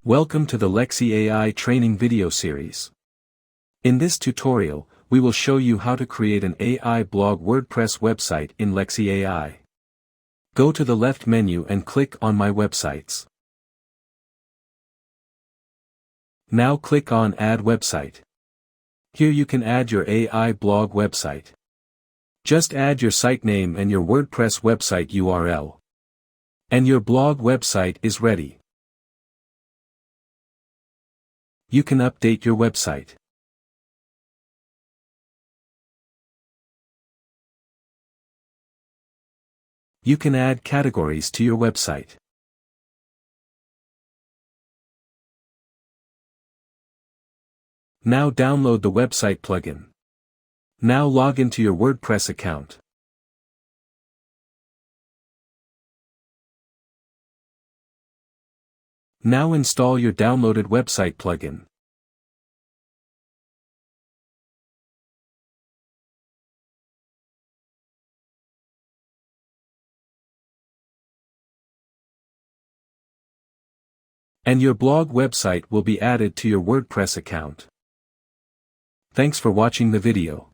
Welcome to the Lexi AI training video series. In this tutorial, we will show you how to create an AI blog WordPress website in Lexi AI. Go to the left menu and click on My Websites. Now click on Add Website. Here you can add your AI blog website. Just add your site name and your WordPress website URL. And your blog website is ready. You can update your website. You can add categories to your website. Now download the website plugin. Now log into your WordPress account. Now install your downloaded website plugin. And your blog website will be added to your WordPress account. Thanks for watching the video.